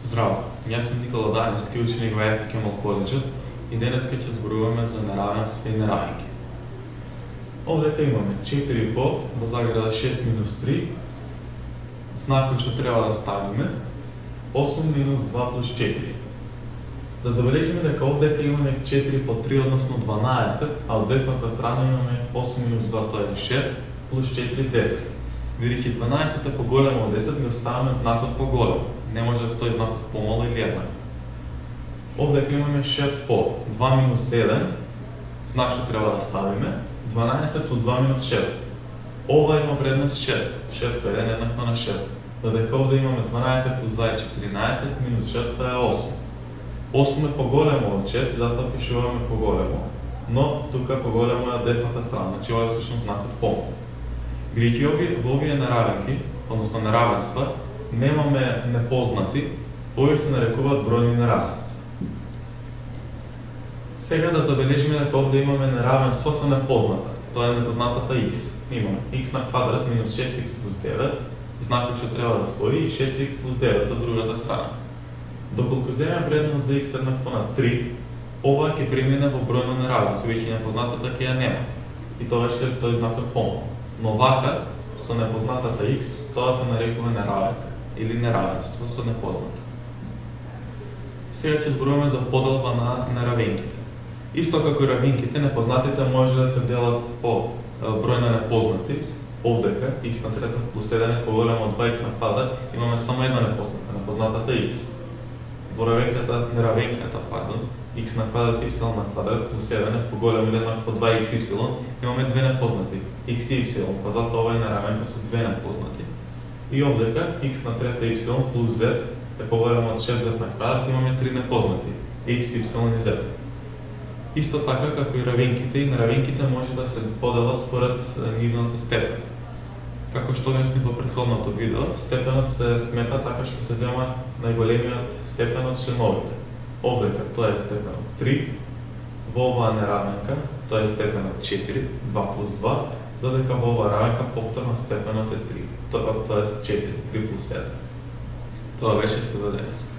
Здраво, јас сум Никола Даневски, ученик во ФКМ коледжот и денеска ќе зборуваме за неравенства и неравенки. Овдека имаме 4 по во заграда 6 минус 3, знакот што треба да ставиме 8 минус 2 плюс 4. Да забележиме дека овдека имаме 4 по 3, односно 12, а од десната страна имаме 8 минус 2, тоа е 6, плюс 4, 10. Бидејќи 12 е поголемо од 10, ми оставаме знакот поголем. Не може да стои знакот помало или еднак. Овдека имаме 6 по 2 минус 7, знак што треба да ставиме, 12 плюс 2 минус 6. Ова има вредност 6, 6 по 1 еднакво на 6. Додека овде имаме 12 плюс 2 е 14, минус 6 е 8. 8 е поголемо од 6 и затоа пишуваме поголемо. Но тука поголемо е од десната страна, значи ова е всушност знакот помало. Бидејќи во овие неравенки, односно неравенства, немаме непознати, овие се нарекуваат бројни неравенства. Сега да забележиме дека овде имаме неравенство со непозната. Тоа е непознатата x. Имаме x на квадрат минус 6x плюс 9, знакот што треба да стои и 6x плюс 9 од другата страна. Доколку земеме вредност за x еднакво на 3, ова ќе премине во бројно неравенство, веќе непознатата ќе ја нема. И тогаш ќе стои знакот помало. Но вака, со непознатата x, тоа се нарекува неравенка или неравенство со непозната. Сега ќе зборуваме за поделба на неравенките. Исто како и равенките, непознатите може да се делат по број на непознати. Овдека x на трета плюс 7 е поголемо од 2x на квадрат, имаме само една непозната, непознатата x. Во неравенката, x на квадрат y на квадрат плюс 7 е поголемо или еднакво 2xy, имаме две непознати, x и y, па затоа ова е неравенка со две непознати. И овдека x на трета y плюс z е поголемо од 6z на квадрат, имаме три непознати, x, y и z. Исто така како и равенките, и неравенките може да се поделат според нивната степен. Како што објасни во претходното видео, степенот се смета така што се зема најголемиот степен од членовите. Овдека тоа е степенот 3, во оваа неравенка тоа е степенот 4, 2 плюс 2, додека во оваа равенка повторно степенот е 3, тоа е 4, 3 плюс 7. Тоа беше се за денеска.